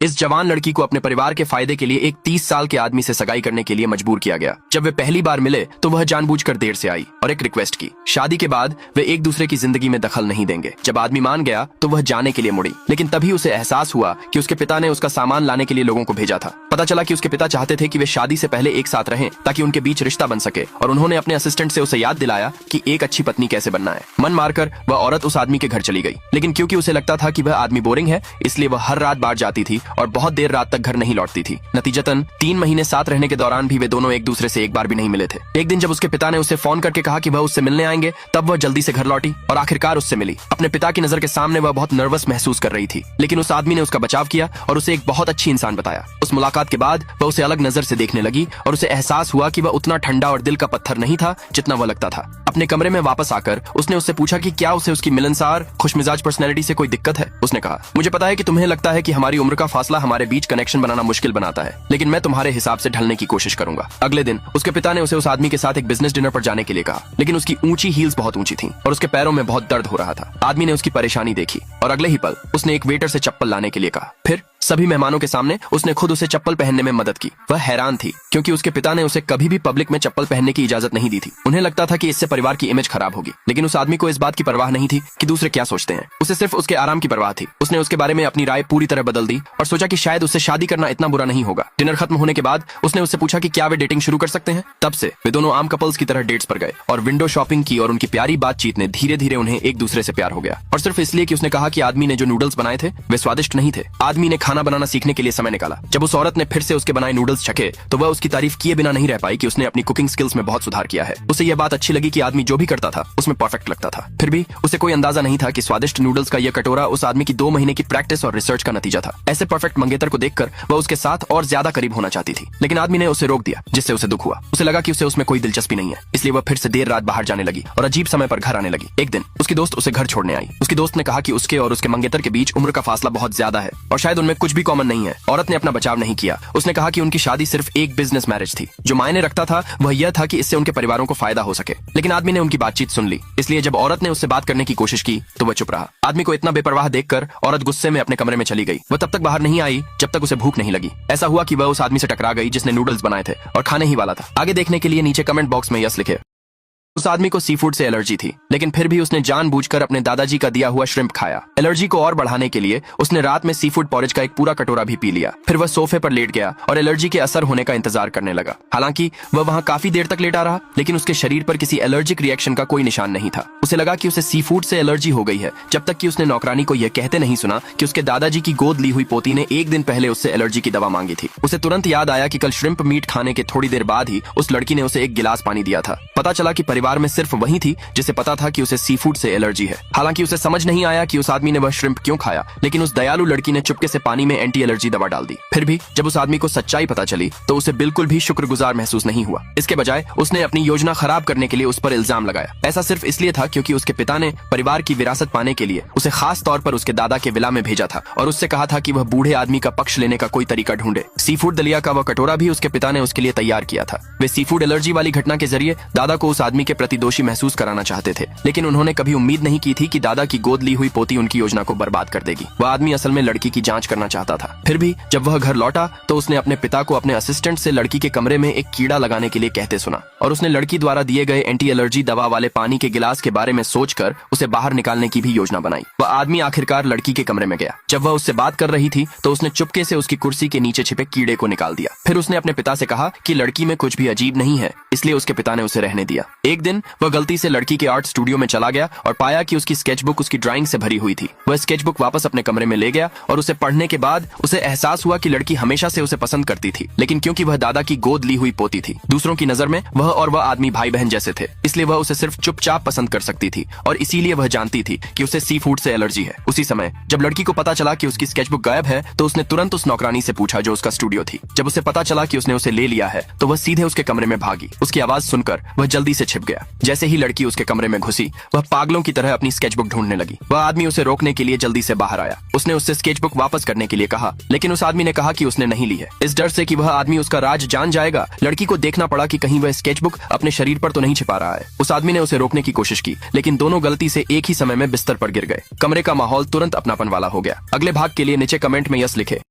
इस जवान लड़की को अपने परिवार के फायदे के लिए एक 30 साल के आदमी से सगाई करने के लिए मजबूर किया गया। जब वे पहली बार मिले तो वह जानबूझकर देर से आई और एक रिक्वेस्ट की। शादी के बाद वे एक दूसरे की जिंदगी में दखल नहीं देंगे। जब आदमी मान गया तो वह जाने के लिए मुड़ी, लेकिन तभी उसे एहसास हुआ कि उसके पिता ने उसका सामान लाने के लिए लोगों को भेजा था। पता चला कि उसके पिता चाहते थे कि वे शादी से पहले एक साथ रहें ताकि उनके बीच रिश्ता बन सके, और उन्होंने अपने असिस्टेंट से उसे याद दिलाया कि एक अच्छी पत्नी कैसे बनना है। मन मारकर वह औरत उस आदमी के घर चली गई, लेकिन क्योंकि उसे लगता था कि वह आदमी बोरिंग है, इसलिए वह हर रात बाहर जाती थी और बहुत देर रात तक घर नहीं लौटती थी। नतीजतन 3 महीने साथ रहने के दौरान भी वे दोनों एक दूसरे से एक बार भी नहीं मिले थे। एक दिन जब उसके पिता ने उसे फोन करके कहा कि वह उससे मिलने आएंगे, तब वह जल्दी से घर लौटी और आखिरकार उससे मिली। अपने पिता की नजर के सामने वह बहुत नर्वस महसूस कर रही थी, लेकिन उस आदमी ने उसका बचाव किया और उसे एक बहुत अच्छी इंसान बताया। उस मुलाकात के बाद वह उसे अलग नजर से देखने लगी और उसे एहसास हुआ कि वह उतना ठंडा और दिल का पत्थर नहीं था जितना वह लगता था। अपने कमरे में वापस आकर उसने उससे पूछा कि क्या उसे उसकी मिलनसार खुशमिजाज पर्सनैलिटी से कोई दिक्कत है। उसने कहा, मुझे पता है कि तुम्हें लगता है कि हमारी उम्र का फासला हमारे बीच कनेक्शन बनाना मुश्किल बनाता है, लेकिन मैं तुम्हारे हिसाब से ढलने की कोशिश करूंगा। अगले दिन उसके पिता ने उसे उस आदमी के साथ एक बिजनेस डिनर पर जाने के लिए कहा, लेकिन उसकी ऊंची हील्स बहुत ऊंची थीं और उसके पैरों में बहुत दर्द हो रहा था। आदमी ने उसकी परेशानी देखी और अगले ही पल उसने एक वेटर से चप्पल लाने के लिए कहा। फिर सभी मेहमानों के सामने उसने खुद उसे चप्पल पहनने में मदद की। वह हैरान थी क्योंकि उसके पिता ने उसे कभी भी पब्लिक में चप्पल पहनने की इजाजत नहीं दी थी। उन्हें लगता था कि इससे परिवार की इमेज खराब होगी, लेकिन उस आदमी को इस बात की परवाह नहीं थी कि दूसरे क्या सोचते हैं। उसे सिर्फ उसके आराम की परवाह थी। उसने उसके बारे में अपनी राय पूरी तरह बदल दी और सोचा कि शायद उससे शादी करना इतना बुरा नहीं होगा। डिनर खत्म होने के बाद उसने उससे पूछा कि क्या वे डेटिंग शुरू कर सकते हैं। तब से वे दोनों आम कपल्स की तरह डेट्स पर गए और विंडो शॉपिंग की, और उनकी प्यारी बातचीत ने धीरे धीरे उन्हें एक दूसरे से प्यार हो गया। और सिर्फ इसलिए कि उसने कहा कि आदमी ने जो नूडल्स बनाए थे वे स्वादिष्ट नहीं थे। आदमी ने खाना बनाना सीखने के लिए समय निकाला। जब उस औरत ने फिर से उसके बनाए नूडल्स चखे तो वह उसकी तारीफ किए बिना नहीं रह पाई कि उसने अपनी कुकिंग स्किल्स में बहुत सुधार किया है। उसे यह बात अच्छी लगी कि आदमी जो भी करता था उसमें परफेक्ट लगता था। फिर भी उसे कोई अंदाजा नहीं था कि स्वादिष्ट नूडल्स का यह कटोरा उस आदमी की 2 महीने की प्रैक्टिस और रिसर्च का नतीजा था। ऐसे परफेक्ट मंगेतर को देखकर वह उसके साथ और ज्यादा करीब होना चाहती थी, लेकिन आदमी ने उसे रोक दिया, जिससे उसे दुख हुआ। उसे लगा कि उसे उसमें कोई दिलचस्पी नहीं है, इसलिए वह फिर से देर रात बाहर जाने लगी और अजीब समय पर घर आने लगी। एक दिन उसकी दोस्त उसे घर छोड़ने आई। उसकी दोस्त ने कहा कि उसके और उसके मंगेतर के बीच उम्र का फासला बहुत ज्यादा है और शायद उनमें कुछ भी कॉमन नहीं है। औरत ने अपना बचाव नहीं किया। उसने कहा कि उनकी शादी सिर्फ एक बिजनेस मैरिज थी। जो मायने रखता था वह यह था कि इससे उनके परिवारों को फायदा हो सके, लेकिन आदमी ने उनकी बातचीत सुन ली। इसलिए जब औरत ने उससे बात करने की कोशिश की तो वह चुप रहा। आदमी को इतना बेपरवाह देखकर औरत गुस्से में अपने कमरे में चली गई। वह तब तक बाहर नहीं आई जब तक उसे भूख नहीं लगी। ऐसा हुआ कि वह उस आदमी से टकरा गई जिसने नूडल्स बनाए थे और खाने ही वाला था। आगे देखने के लिए नीचे कमेंट बॉक्स में यस लिखे। उस आदमी को सी फूड से एलर्जी थी, लेकिन फिर भी उसने जानबूझकर अपने दादाजी का दिया हुआ श्रिम्प खाया। एलर्जी को और बढ़ाने के लिए उसने रात में सी फूड पॉरेज का एक पूरा कटोरा भी पी लिया। फिर वह सोफे पर लेट गया और एलर्जी के असर होने का इंतजार करने लगा। हालांकि वह वहां काफी देर तक लेटा रहा, लेकिन उसके शरीर पर किसी एलर्जिक रिएक्शन का कोई निशान नहीं था। उसे लगा कि उसे सी फूड से एलर्जी हो गई है, जब तक कि उसने नौकरानी को यह कहते नहीं सुना कि उसके दादाजी की गोद ली हुई पोती ने एक दिन पहले उससे एलर्जी की दवा मांगी थी। उसे तुरंत याद आया कि कल श्रिम्प मीट खाने के थोड़ी देर बाद ही उस लड़की ने उसे एक गिलास पानी दिया था। पता चला कि परिवार में सिर्फ वही जिसे पता था कि उसे सी फूड से एलर्जी है। हालांकि उसे समझ नहीं आया कि उस आदमी ने वह श्रिम्प क्यों खाया, लेकिन उस दयालु लड़की ने चुपके से पानी में एंटी एलर्जी दवा डाल दी। फिर भी जब उस आदमी को सच्चाई पता चली तो उसे बिल्कुल भी शुक्रगुजार महसूस नहीं हुआ। इसके बजाय उसने अपनी योजना खराब करने के लिए उस पर इल्जाम लगाया। ऐसा सिर्फ इसलिए था क्योंकि उसके पिता ने परिवार की विरासत पाने के लिए उसे खास तौर पर उसके दादा के विला में भेजा था और उससे कहा था कि वह बूढ़े आदमी का पक्ष लेने का कोई तरीका ढूंढे। सी फूड दलिया का वह कटोरा भी उसके पिता ने उसके लिए तैयार किया था। वे सी फूड एलर्जी वाली घटना के जरिए दादा को उस आदमी के प्रति दोषी महसूस कराना चाहते थे, लेकिन उन्होंने कभी उम्मीद नहीं की थी कि दादा की गोद ली हुई पोती उनकी योजना को बर्बाद कर देगी। वह आदमी असल में लड़की की जांच करना चाहता था। फिर भी जब वह घर लौटा तो उसने अपने पिता को अपने असिस्टेंट से लड़की के कमरे में एक कीड़ा लगाने के लिए कहते सुना और उसने लड़की द्वारा दिए गए एंटी एलर्जी दवा वाले पानी के गिलास के बारे में सोचकर उसे बाहर निकालने की भी योजना बनाई। वह आदमी आखिरकार लड़की के कमरे में गया। जब वह उससे बात कर रही थी तो उसने चुपके से उसकी कुर्सी के नीचे छिपे कीड़े को निकाल दिया। फिर उसने अपने पिता से कहा कि लड़की में कुछ भी अजीब नहीं है, इसलिए उसके पिता ने उसे रहने दिया। एक दिन वह गलती से लड़की के आर्ट स्टूडियो में चला गया और पाया कि उसकी स्केचबुक उसकी ड्राइंग से भरी हुई थी। वह स्केचबुक वापस अपने कमरे में ले गया और उसे पढ़ने के बाद उसे एहसास हुआ कि लड़की हमेशा से उसे पसंद करती थी, लेकिन क्योंकि वह दादा की गोद ली हुई पोती थी, दूसरों की नजर में वह और वह आदमी भाई बहन जैसे थे, इसलिए वह उसे सिर्फ चुपचाप पसंद कर सकती थी और इसीलिए वह जानती थी कि उसे सी फूड से एलर्जी है। उसी समय जब लड़की को पता चला कि उसकी स्केचबुक गायब है तो उसने तुरंत उस नौकरानी से पूछा जो उसका स्टूडियो थी। जब उसे पता चला कि उसने उसे ले लिया है तो वह सीधे उसके कमरे में भागी। उसकी आवाज सुनकर वह जल्दी से छिप गया। जैसे ही लड़की उसके कमरे में घुसी वह पागलों की तरह अपनी स्केचबुक ढूंढने लगी। वह आदमी उसे रोकने के लिए जल्दी से बाहर आया। उसने उससे स्केचबुक वापस करने के लिए कहा, लेकिन उस आदमी ने कहा कि उसने नहीं ली है। इस डर से कि वह आदमी उसका राज जान जाएगा, लड़की को देखना पड़ा कि कहीं वह स्केचबुक अपने शरीर पर तो नहीं छिपा रहा है। उस आदमी ने उसे रोकने की कोशिश की, लेकिन दोनों गलती से एक ही समय में बिस्तर पर गिर गए। कमरे का माहौल तुरंत अपनापन वाला हो गया। अगले भाग के लिए नीचे कमेंट में यस लिखे।